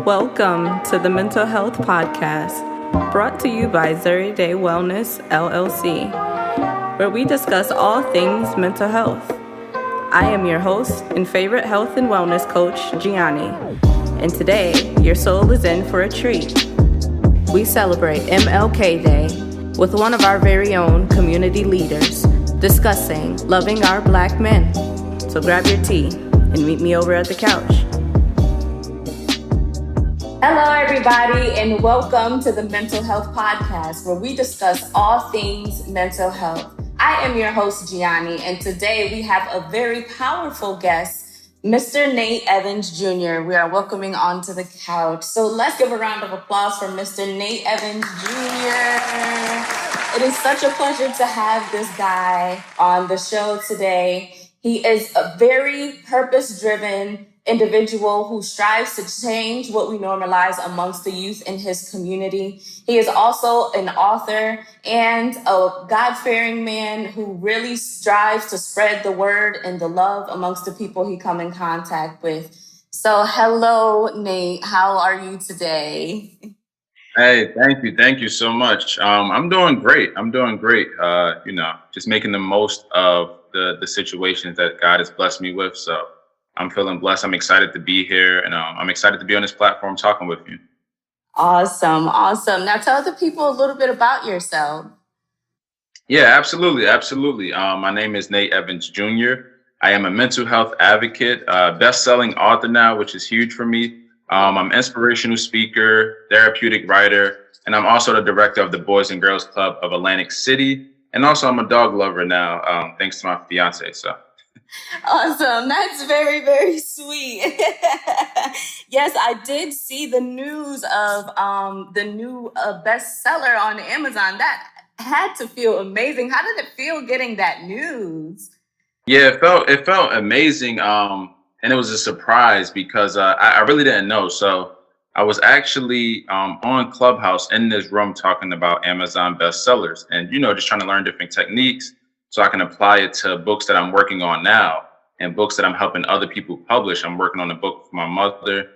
Welcome to the Mental Health Podcast, brought to you by Zuri Day Wellness, LLC, where we discuss all things mental health. I am your host and favorite health and wellness coach, Gianni, and today your soul is in for a treat. We celebrate MLK Day with one of our very own community leaders discussing loving our Black men. So grab your tea and meet me over at the couch. Hello, everybody, and welcome to the Mental Health Podcast, where we discuss all things mental health. I am your host, Gianni, and today we have a very powerful guest, Mr. Nate Evans Jr. We are welcoming onto the couch. So let's give a round of applause for Mr. Nate Evans Jr. It is such a pleasure to have this guy on the show today. He is a very purpose-driven individual who strives to change what we normalize amongst the youth in his community. He is also an author and a God-fearing man who really strives to spread the word and the love amongst the people he come in contact with. So hello, Nate. How are you today? Hey, thank you. Thank you so much. I'm doing great. Just making the most of the situations that God has blessed me with. So I'm feeling blessed. I'm excited to be here, and I'm excited to be on this platform talking with you. Awesome. Now tell the people a little bit about yourself. Yeah, absolutely. My name is Nate Evans Jr. I am a mental health advocate, best-selling author now, which is huge for me. I'm an inspirational speaker, therapeutic writer, and I'm also the director of the Boys and Girls Club of Atlantic City. And also I'm a dog lover now, thanks to my fiance. So. Awesome. That's very, very sweet. Yes, I did see the news of the new bestseller on Amazon. That had to feel amazing. How did it feel getting that news? Yeah, it felt amazing. And it was a surprise because I really didn't know. So I was actually on Clubhouse in this room talking about Amazon bestsellers and, just trying to learn different techniques so I can apply it to books that I'm working on now and books that I'm helping other people publish. I'm working on a book for my mother,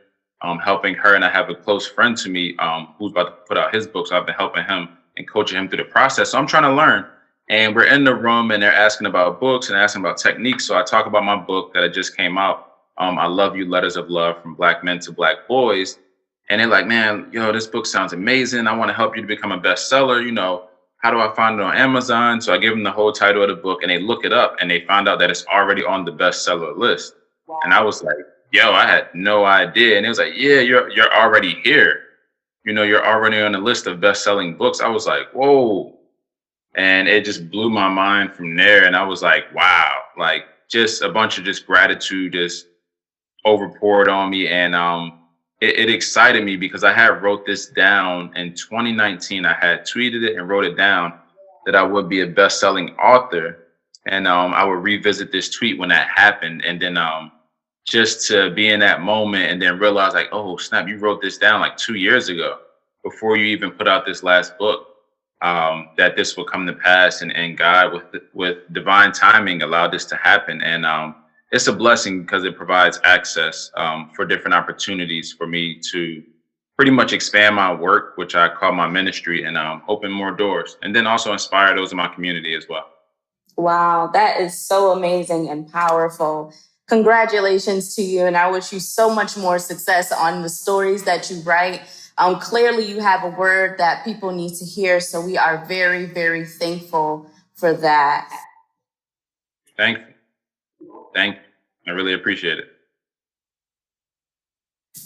helping her. And I have a close friend to me who's about to put out his book. So I've been helping him and coaching him through the process. So I'm trying to learn. And we're in the room and they're asking about books and asking about techniques. So I talk about my book that just came out. I Love You, Letters of Love from Black Men to Black Boys. And they're like, man, this book sounds amazing. I want to help you to become a bestseller. How do I find it on Amazon? So I give them the whole title of the book and they look it up and they found out that it's already on the bestseller list. Wow. And I was like, I had no idea. And it was like, yeah, you're already here. You're already on the list of best-selling books. I was like, whoa. And it just blew my mind from there. And I was like, wow, like just a bunch of just gratitude just overpoured on me. And it excited me because I had wrote this down in 2019. I had tweeted it and wrote it down that I would be a best-selling author. And I would revisit this tweet when that happened. And then just to be in that moment and then realize like, oh, snap, you wrote this down like 2 years ago before you even put out this last book. That this will come to pass and God with divine timing allowed this to happen. And it's a blessing because it provides access for different opportunities for me to pretty much expand my work, which I call my ministry, and open more doors and then also inspire those in my community as well. Wow, that is so amazing and powerful. Congratulations to you. And I wish you so much more success on the stories that you write. Clearly, you have a word that people need to hear. So we are very, very thankful for that. Thank you. I really appreciate it.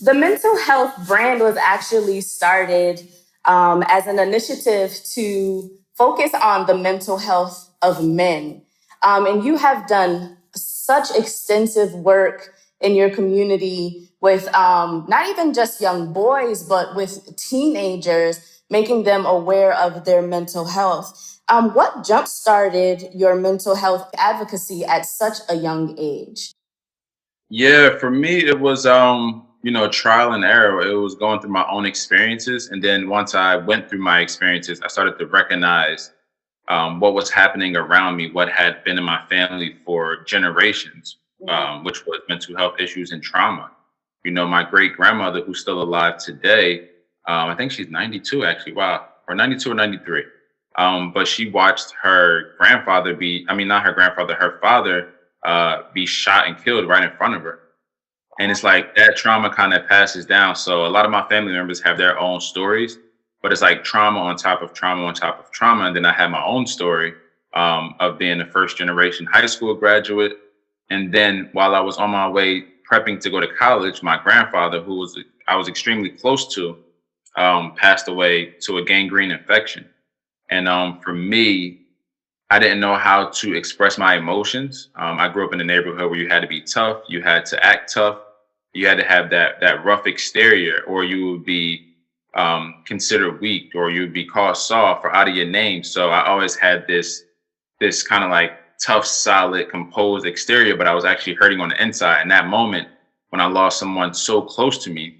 The mental health brand was actually started as an initiative to focus on the mental health of men. And you have done such extensive work in your community with not even just young boys, but with teenagers, making them aware of their mental health. What jump-started your mental health advocacy at such a young age? Yeah, for me, it was, trial and error. It was going through my own experiences. And then once I went through my experiences, I started to recognize what was happening around me, what had been in my family for generations, which was mental health issues and trauma. My great grandmother, who's still alive today, I think she's 92 actually. Wow, or 92 or 93. But she watched her grandfather not her grandfather, her father be shot and killed right in front of her. And it's like that trauma kind of passes down. So a lot of my family members have their own stories, but it's like trauma on top of trauma on top of trauma. And then I had my own story of being a first generation high school graduate. And then while I was on my way prepping to go to college, my grandfather, I was extremely close to, passed away to a gangrene infection. And for me, I didn't know how to express my emotions. I grew up in a neighborhood where you had to be tough, you had to act tough, you had to have that rough exterior, or you would be considered weak, or you would be called soft or out of your name. So I always had this kind of like tough, solid, composed exterior, but I was actually hurting on the inside. In that moment, when I lost someone so close to me,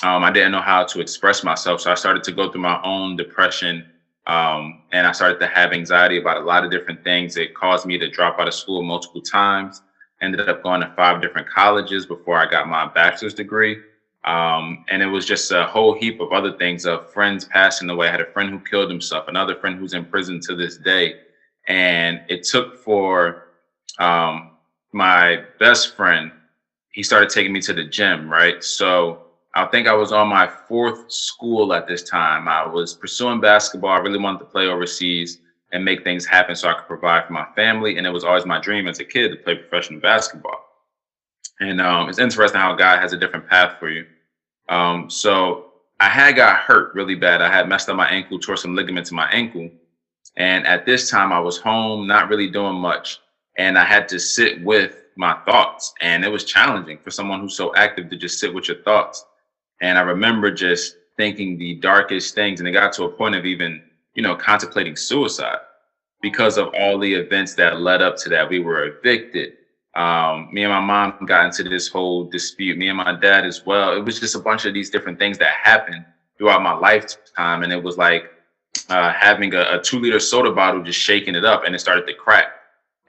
I didn't know how to express myself. So I started to go through my own depression. And I started to have anxiety about a lot of different things. It caused me to drop out of school multiple times. Ended up going to 5 different colleges before I got my bachelor's degree. And it was just a whole heap of other things, of friends passing away. I had a friend who killed himself, another friend who's in prison to this day. And it took for my best friend, he started taking me to the gym, right? So I think I was on my 4th school at this time. I was pursuing basketball. I really wanted to play overseas and make things happen so I could provide for my family. And it was always my dream as a kid to play professional basketball. And it's interesting how God has a different path for you. So I had got hurt really bad. I had messed up my ankle, tore some ligaments in my ankle. And at this time, I was home, not really doing much. And I had to sit with my thoughts. And it was challenging for someone who's so active to just sit with your thoughts. And I remember just thinking the darkest things. And it got to a point of even, contemplating suicide because of all the events that led up to that. We were evicted. Me and my mom got into this whole dispute, me and my dad as well. It was just a bunch of these different things that happened throughout my lifetime. And it was like having a 2-liter soda bottle, just shaking it up, and it started to crack.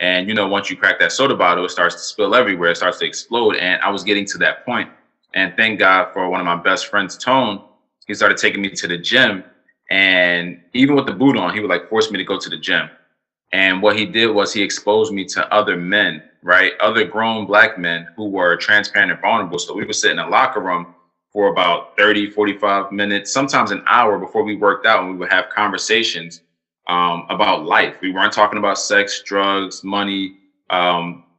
And, once you crack that soda bottle, it starts to spill everywhere. It starts to explode. And I was getting to that point. And thank God for one of my best friends, Tone. He started taking me to the gym. And even with the boot on, he would like force me to go to the gym. And what he did was he exposed me to other men, right? Other grown Black men who were transparent and vulnerable. So we would sit in a locker room for about 30, 45 minutes, sometimes an hour before we worked out, and we would have conversations about life. We weren't talking about sex, drugs, money,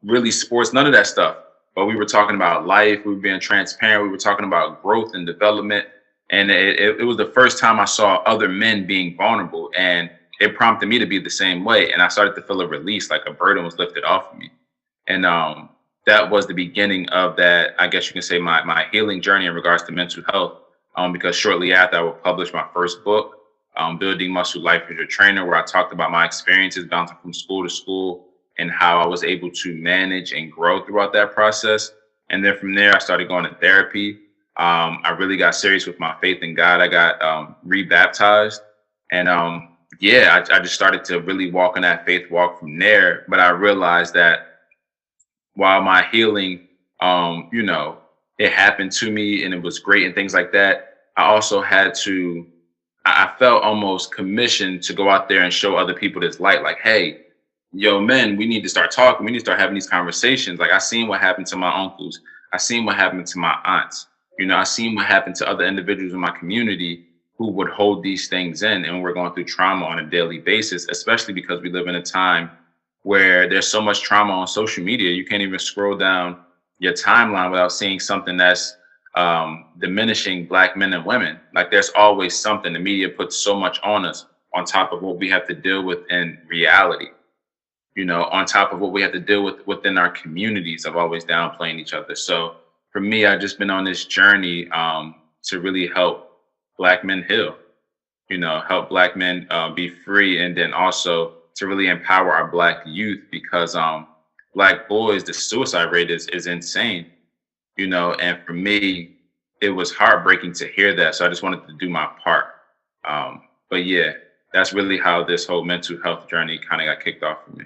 really sports, none of that stuff. But we were talking about life. We were being transparent. We were talking about growth and development. And it was the first time I saw other men being vulnerable. And it prompted me to be the same way. And I started to feel a release, like a burden was lifted off of me. And that was the beginning of that, I guess you can say, my healing journey in regards to mental health. Because shortly after, I would publish my first book, Building Muscle Life as Your Trainer, where I talked about my experiences bouncing from school to school and how I was able to manage and grow throughout that process. And then from there, I started going to therapy. I really got serious with my faith in God. I got rebaptized. And I just started to really walk in that faith walk from there. But I realized that while my healing, it happened to me and it was great and things like that, I also I felt almost commissioned to go out there and show other people this light. Like, hey, men, we need to start talking. We need to start having these conversations. Like, I seen what happened to my uncles. I seen what happened to my aunts. I seen what happened to other individuals in my community who would hold these things in. And we're going through trauma on a daily basis, especially because we live in a time where there's so much trauma on social media. You can't even scroll down your timeline without seeing something that's diminishing Black men and women. Like, there's always something. The media puts so much on us on top of what we have to deal with in reality, on top of what we have to deal with within our communities of always downplaying each other. So for me, I've just been on this journey to really help Black men heal, help Black men be free, and then also to really empower our Black youth, because Black boys, the suicide rate is insane, and for me, it was heartbreaking to hear that. So I just wanted to do my part. But yeah, that's really how this whole mental health journey kind of got kicked off for me.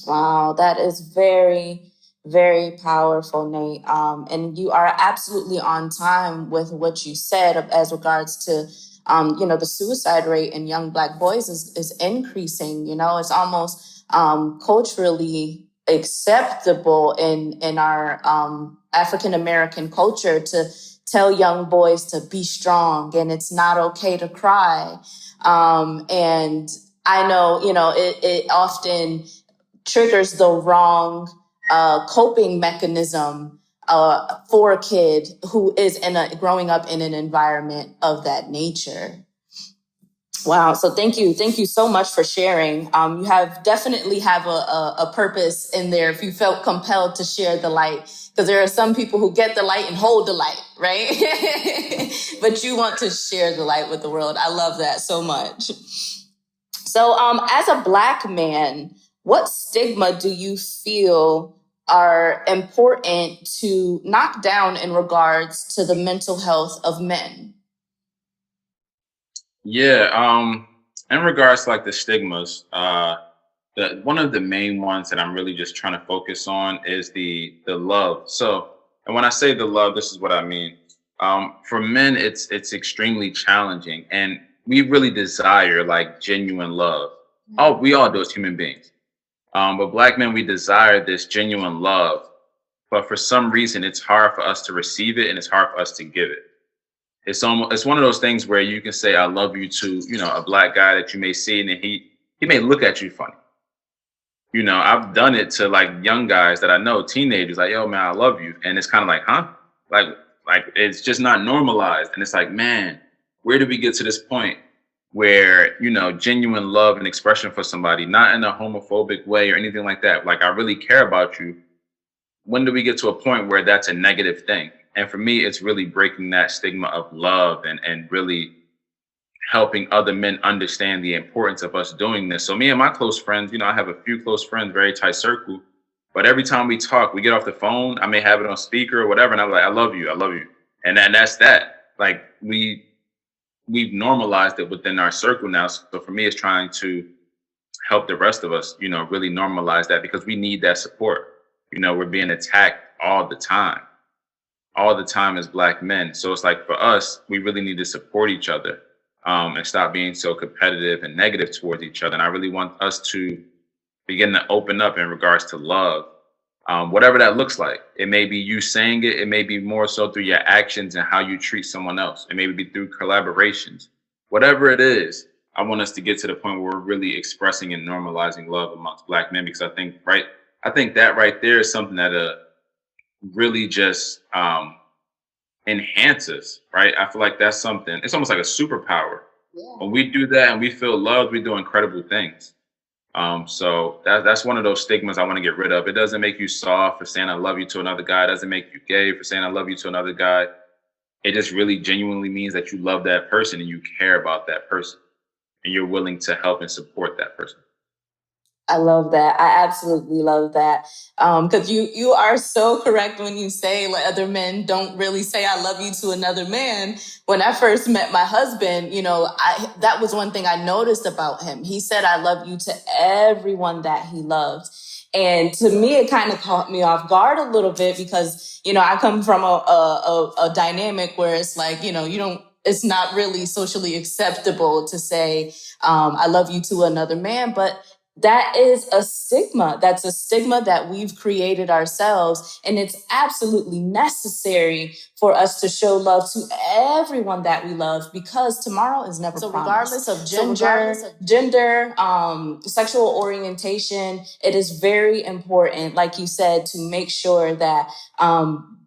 Wow, that is very, Very powerful, Nate. And you are absolutely on time with what you said as regards to, the suicide rate in young Black boys is increasing. It's almost culturally acceptable in our African American culture to tell young boys to be strong and it's not okay to cry. And I know, it often triggers the wrong coping mechanism for a kid who is growing up in an environment of that nature. Wow. So thank you so much for sharing. You definitely have a purpose in there if you felt compelled to share the light, because there are some people who get the light and hold the light, right? But you want to share the light with the world. I love that so much. So as a Black man, what stigma do you feel are important to knock down in regards to the mental health of men? Yeah, in regards to like the stigmas, one of the main ones that I'm really just trying to focus on is the love. So, and when I say the love, this is what I mean. For men, it's extremely challenging, and we really desire like genuine love. Oh, we all do as human beings. But Black men, we desire this genuine love, but for some reason, it's hard for us to receive it, and it's hard for us to give it. It's one of those things where you can say I love you to a Black guy that you may see, and he may look at you funny. I've done it to like young guys that I know, teenagers, like, yo, man, I love you. And it's kind of like, huh? Like it's just not normalized. And it's like, man, where did we get to this point where, genuine love and expression for somebody, not in a homophobic way or anything like that. Like, I really care about you. When do we get to a point where that's a negative thing? And for me, it's really breaking that stigma of love and really helping other men understand the importance of us doing this. So me and my close friends, I have a few close friends, very tight circle. But every time we talk, we get off the phone, I may have it on speaker or whatever, and I'm like, I love you, I love you. And that's that. Like we've normalized it within our circle now. So for me, it's trying to help the rest of us, really normalize that, because we need that support. We're being attacked all the time as Black men. So it's like for us, we really need to support each other and stop being so competitive and negative towards each other. And I really want us to begin to open up in regards to love, whatever that looks like. It may be you saying it. It may be more so through your actions and how you treat someone else. It may be through collaborations. Whatever it is, I want us to get to the point where we're really expressing and normalizing love amongst Black men, because I think that right there is something that really just enhances, right? I feel like that's something, it's almost like a superpower. Yeah. When we do that and we feel loved, we do incredible things. So that's one of those stigmas I want to get rid of. It doesn't make you soft for saying I love you to another guy. It doesn't make you gay for saying I love you to another guy. It just really genuinely means that you love that person and you care about that person and you're willing to help and support that person. I love that. I absolutely love that. Because you are so correct when you say like other men don't really say I love you to another man. When I first met my husband, that was one thing I noticed about him. He said I love you to everyone that he loved. And to me, it kind of caught me off guard a little bit because, I come from a dynamic where it's like, it's not really socially acceptable to say I love you to another man. But that is a stigma. That's a stigma that we've created ourselves. And it's absolutely necessary for us to show love to everyone that we love, because tomorrow is never promised. Regardless of gender, sexual orientation, it is very important, like you said, to make sure that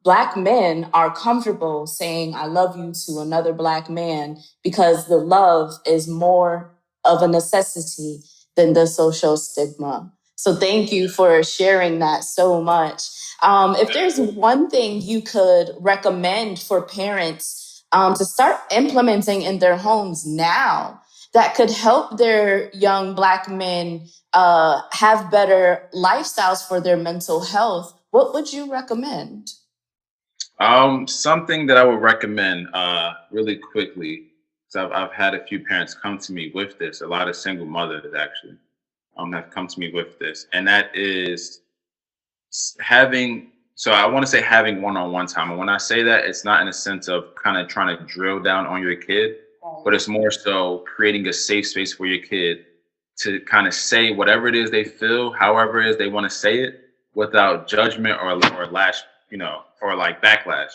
Black men are comfortable saying, I love you to another Black man, because the love is more of a necessity than the social stigma. So thank you for sharing that so much. If there's one thing you could recommend for parents to start implementing in their homes now that could help their young Black men have better lifestyles for their mental health, what would you recommend? Something that I would recommend really quickly. So I've had a few parents come to me with this, a lot of single mothers actually have come to me with this. And that is Having, so I want to say having one-on-one time. And when I say that, it's not in a sense of kind of trying to drill down on your kid, but it's more so creating a safe space for your kid to kind of say whatever it is they feel, however it is they want to say it, without judgment or lash, or like backlash,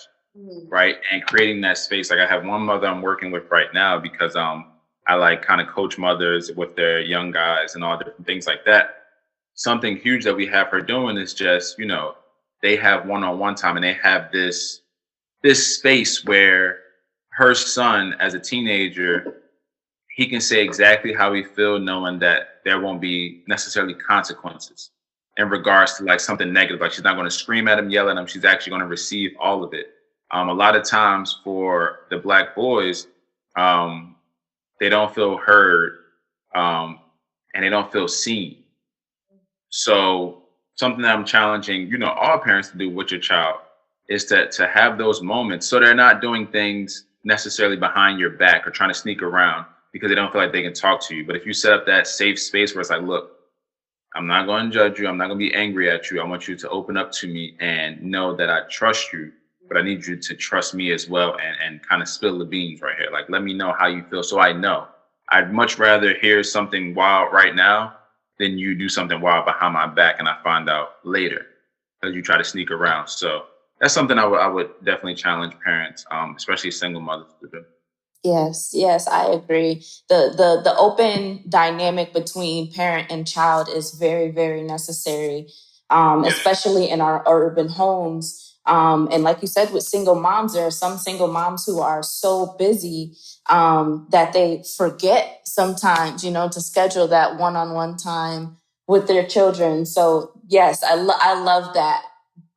right? And creating that space. Like I have one mother I'm working with right now because I like kind of coach mothers with their young guys and all different things like that. Something huge that we have her doing is just, they have one-on-one time, and they have this space where her son as a teenager, he can say exactly how he feels, knowing that there won't be necessarily consequences in regards to like something negative. Like she's not going to scream at him, yell at him. She's actually going to receive all of it. A lot of times for the Black boys, they don't feel heard, and they don't feel seen. So something that I'm challenging, all parents to do with your child is to have those moments so they're not doing things necessarily behind your back or trying to sneak around because they don't feel like they can talk to you. But if you set up that safe space where it's like, look, I'm not going to judge you. I'm not going to be angry at you. I want you to open up to me and know that I trust you, but I need you to trust me as well, and kind of spill the beans right here. Like, let me know how you feel so I know. I'd much rather hear something wild right now than you do something wild behind my back and I find out later because you try to sneak around. So that's something I would definitely challenge parents, especially single mothers, to do. Yes, yes, I agree. The open dynamic between parent and child is very, very necessary, Yeah. especially in our urban homes. And like you said, with single moms, there are some single moms who are so busy that they forget sometimes, to schedule that one-on-one time with their children. So yes, I love that.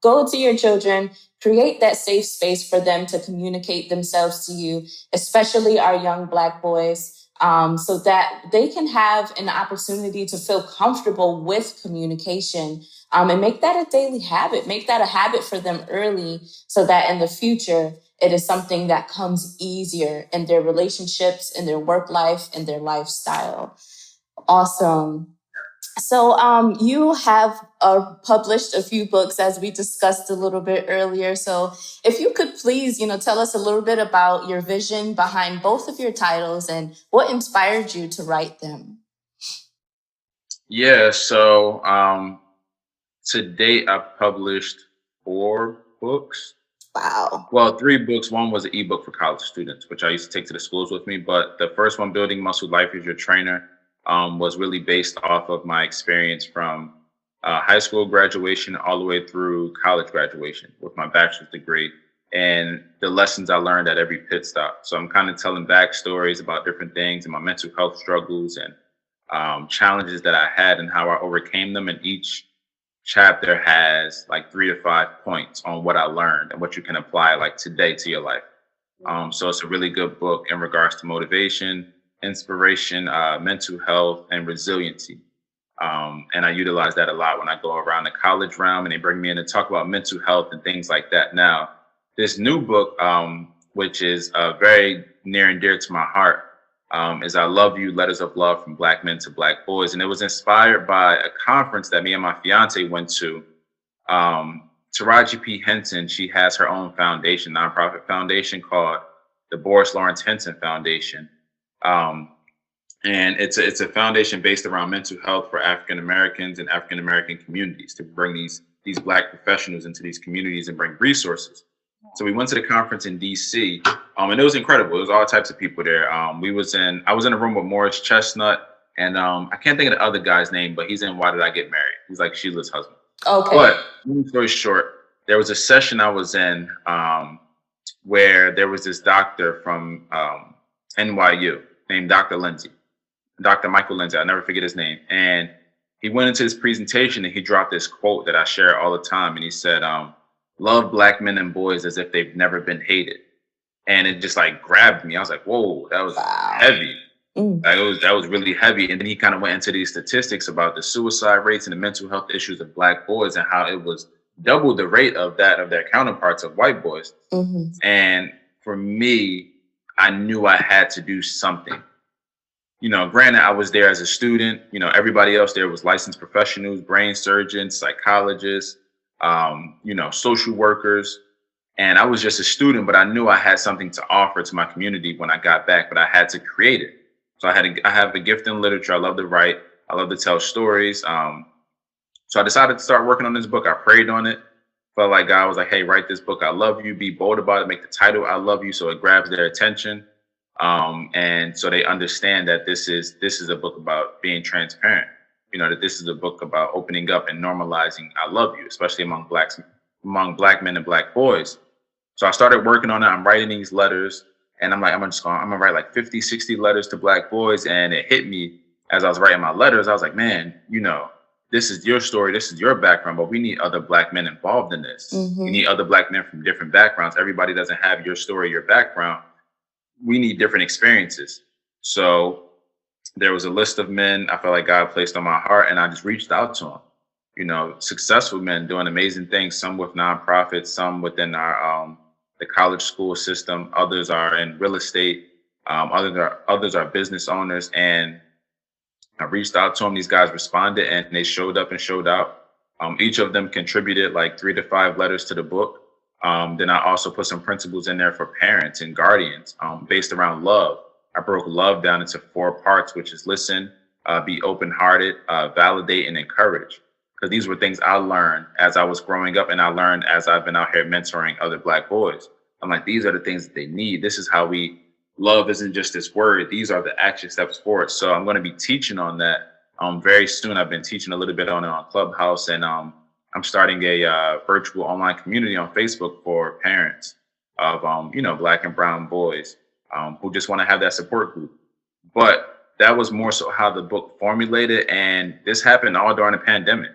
Go to your children, create that safe space for them to communicate themselves to you, especially our young Black boys, so that they can have an opportunity to feel comfortable with communication, and make that a daily habit. Make that a habit for them early so that in the future, it is something that comes easier in their relationships, in their work life, in their lifestyle. Awesome. So, you have published a few books, as we discussed a little bit earlier. So, if you could please, tell us a little bit about your vision behind both of your titles and what inspired you to write them. Yeah. So to date, I've published 4 books. Wow. Well, 3 books. One was an ebook for college students, which I used to take to the schools with me. But the first one, Building Muscle Life is Your Trainer, was really based off of my experience from high school graduation all the way through college graduation with my bachelor's degree and the lessons I learned at every pit stop. So I'm kind of telling backstories about different things and my mental health struggles and challenges that I had and how I overcame them. And each chapter has like 3 to 5 points on what I learned and what you can apply like today to your life. So it's a really good book in regards to motivation, inspiration, mental health, and resiliency. And I utilize that a lot when I go around the college realm and they bring me in to talk about mental health and things like that. Now, this new book, which is very near and dear to my heart, is I Love You, Letters of Love from Black Men to Black Boys. And it was inspired by a conference that me and my fiance went to. Taraji P. Henson, she has her own foundation, nonprofit foundation called the Boris Lawrence Henson Foundation. And it's a foundation based around mental health for African Americans and African American communities to bring these Black professionals into these communities and bring resources. So we went to the conference in DC, and it was incredible. It was all types of people there. I was in a room with Morris Chestnut, and I can't think of the other guy's name, but he's in Why Did I Get Married? He's like Sheila's husband. Okay. But long story short, there was a session I was in where there was this doctor from NYU named Dr. Lindsay, Dr. Michael Lindsay. I'll never forget his name. And he went into his presentation and he dropped this quote that I share all the time. And he said, love Black men and boys as if they've never been hated. And it just like grabbed me. I was like, whoa, that was heavy. Like that was really heavy. And then he kind of went into these statistics about the suicide rates and the mental health issues of Black boys and how it was double the rate of that of their counterparts of white boys. And for me, I knew I had to do something. Granted, I was there as a student. Everybody else there was licensed professionals, brain surgeons, psychologists, social workers. And I was just a student, but I knew I had something to offer to my community when I got back, but I had to create it. So I have a gift in literature. I love to write. I love to tell stories. So I decided to start working on this book. I prayed on it. Felt like God was like, hey, write this book. I love you. Be bold about it. Make the title I love you, so it grabs their attention. And so they understand that this is a book about being transparent. That this is a book about opening up and normalizing I love you, especially among black men and black boys. So I started working on it. I'm writing these letters, and I'm like, I'm gonna write like 50, 60 letters to black boys. And it hit me as I was writing my letters. I was like, man, this is your story, this is your background, but we need other black men involved in this. We need other black men from different backgrounds. Everybody doesn't have your story, your background. We need different experiences. So there was a list of men I felt like God placed on my heart, and I just reached out to them. Successful men doing amazing things, some with nonprofits, some within our the college school system, others are in real estate, others are business owners. And I reached out to them. These guys responded, and they showed up and showed out. Each of them contributed like 3 to 5 letters to the book. Then I also put some principles in there for parents and guardians based around love. I broke love down into 4 parts, which is listen, be open-hearted, validate, and encourage. Because these were things I learned as I was growing up, and I learned as I've been out here mentoring other black boys. I'm like, these are the things that they need. This is how love isn't just this word. These are the action steps for it. So I'm going to be teaching on that very soon. I've been teaching a little bit on it on Clubhouse, and I'm starting a virtual online community on Facebook for parents of black and brown boys who just want to have that support group. But that was more so how the book formulated, and this happened all during the pandemic.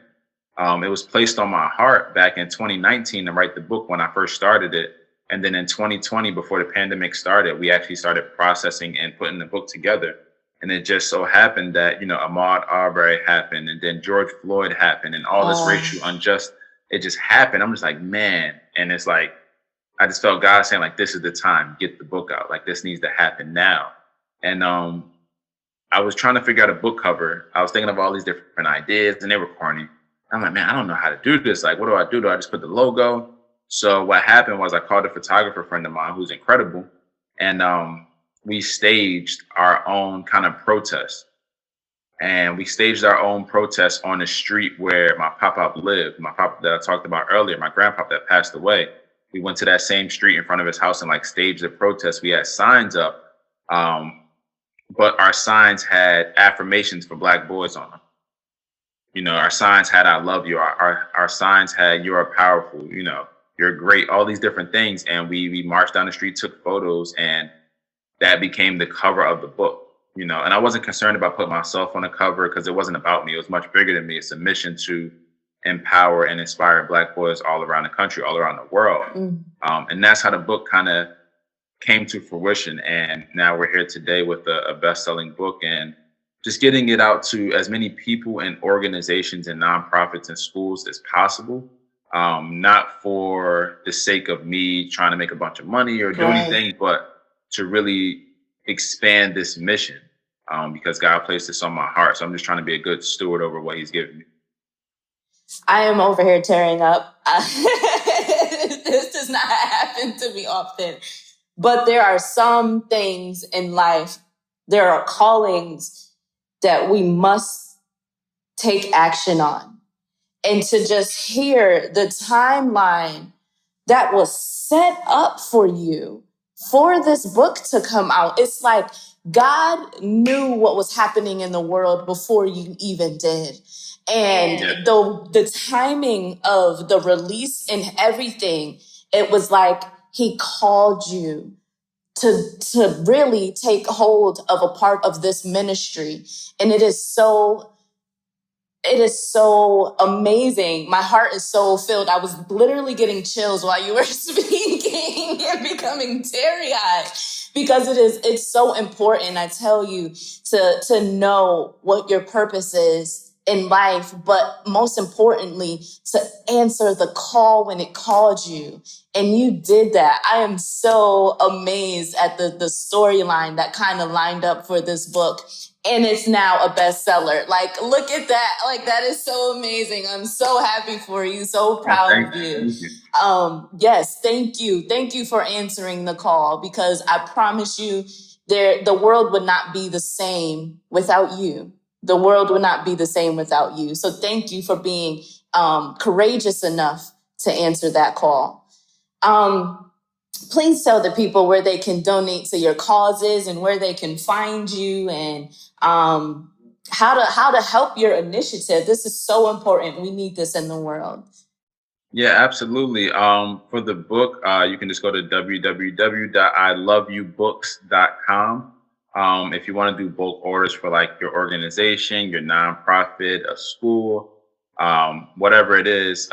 It was placed on my heart back in 2019 to write the book when I first started it. And then in 2020, before the pandemic started, we actually started processing and putting the book together. And it just so happened that, Ahmaud Arbery happened, and then George Floyd happened, and all this racial unjust, it just happened. I'm just like, man. And it's like, I just felt God saying, like, this is the time, get the book out. Like, this needs to happen now. And I was trying to figure out a book cover. I was thinking of all these different ideas, and they were corny. I'm like, man, I don't know how to do this. Like, what do I do? Do I just put the logo? So what happened was I called a photographer friend of mine who's incredible, and we staged our own kind of protest. And we staged our own protest on the street where my pop-up lived, my pop that I talked about earlier, my grandpop that passed away. We went to that same street in front of his house and like staged the protest. We had signs up, but our signs had affirmations for black boys on them. Our signs had I love you. Our signs had you are powerful, you're great, all these different things. And we marched down the street, took photos, and that became the cover of the book, and I wasn't concerned about putting myself on the cover because it wasn't about me. It was much bigger than me. It's a mission to empower and inspire black boys all around the country, all around the world. And that's how the book kind of came to fruition. And now we're here today with a best-selling book and just getting it out to as many people and organizations and nonprofits and schools as possible. Not for the sake of me trying to make a bunch of money or do anything, but to really expand this mission because God placed this on my heart. So I'm just trying to be a good steward over what he's given me. I am over here tearing up. This does not happen to me often. But there are some things in life, there are callings that we must take action on. And to just hear the timeline that was set up for you for this book to come out, it's like God knew what was happening in the world before you even did. And the timing of the release and everything, it was like he called you to really take hold of a part of this ministry. And it is so amazing. My heart is so filled. I was literally getting chills while you were speaking and becoming teary-eyed because it's so important, I tell you, to know what your purpose is in life, but most importantly, to answer the call when it called you. And you did that. I am so amazed at the storyline that kind of lined up for this book. and it's now a bestseller. Like, look at that. Like, that is so amazing. I'm so happy for you. So proud of you. Thank you. Yes, thank you. Thank you for answering the call, because I promise you the world would not be the same without you. The world would not be the same without you. So thank you for being courageous enough to answer that call. Please tell the people where they can donate to your causes and where they can find you, and how to help your initiative. This is so important. We need this in the world. Yeah, absolutely. For the book, you can just go to www.iloveyoubooks.com. If you want to do bulk orders for like your organization, your nonprofit, a school, whatever it is,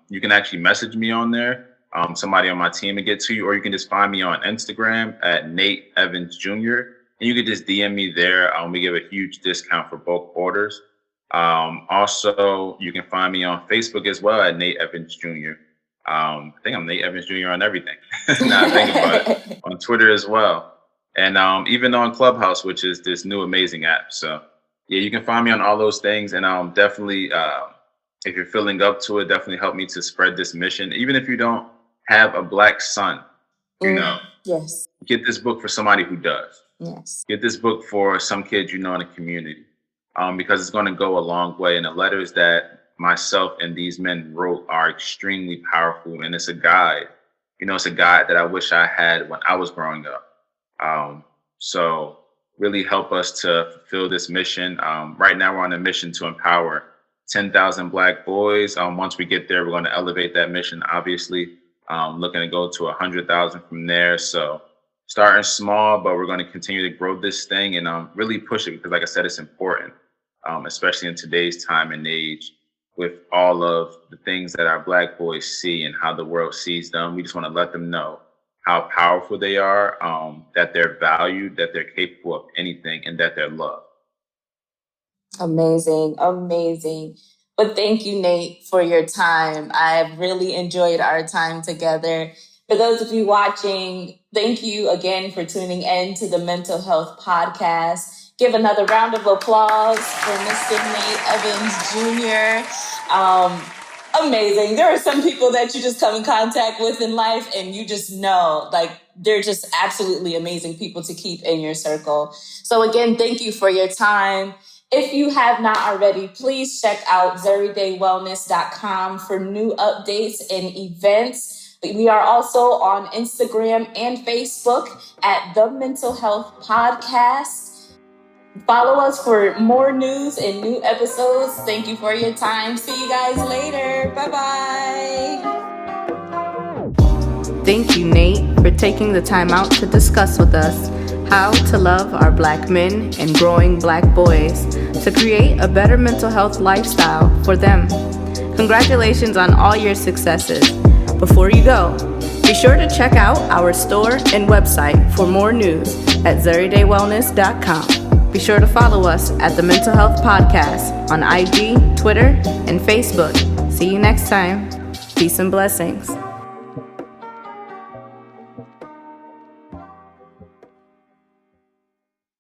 you can actually message me on there. Somebody on my team will get to you, or you can just find me on Instagram at Nate Evans Jr. And you can just DM me there. We give a huge discount for bulk orders. Also, you can find me on Facebook as well at Nate Evans Jr. I think I'm Nate Evans Jr. on everything. Now I think about it. On Twitter as well. And even on Clubhouse, which is this new amazing app. So yeah, you can find me on all those things. And definitely, if you're feeling up to it, definitely help me to spread this mission. Even if you don't have a Black son, yes, get this book for somebody who does. Yes. Get this book for some kids you know in the community. Because it's going to go a long way. And the letters that myself and these men wrote are extremely powerful. And it's a guide. It's a guide that I wish I had when I was growing up. So really help us to fulfill this mission. Right now, we're on a mission to empower 10,000 Black boys. Once we get there, we're going to elevate that mission, obviously. Looking to go to 100,000 from there. So starting small, but we're going to continue to grow this thing and really push it, because like I said, it's important. Especially in today's time and age, with all of the things that our Black boys see and how the world sees them. We just want to let them know how powerful they are, that they're valued, that they're capable of anything, and that they're loved. Amazing, amazing. But thank you, Nate, for your time. I've really enjoyed our time together. For those of you watching, thank you again for tuning in to the Mental Health Podcast. Give another round of applause for Mr. Nate Evans Jr. Amazing. There are some people that you just come in contact with in life and you just know, like, they're just absolutely amazing people to keep in your circle. So again, thank you for your time. If you have not already, please check out ZeryDayWellness.com for new updates and events. We are also on Instagram and Facebook at The Mental Health Podcast. Follow us for more news and new episodes. Thank you for your time. See you guys later. Bye-bye. Thank you, Nate, for taking the time out to discuss with us how to love our Black men and growing Black boys to create a better mental health lifestyle for them. Congratulations on all your successes. Before you go, be sure to check out our store and website for more news at ZeryDayWellness.com. Be sure to follow us at the Mental Health Podcast on IG, Twitter, and Facebook. See you next time. Peace and blessings.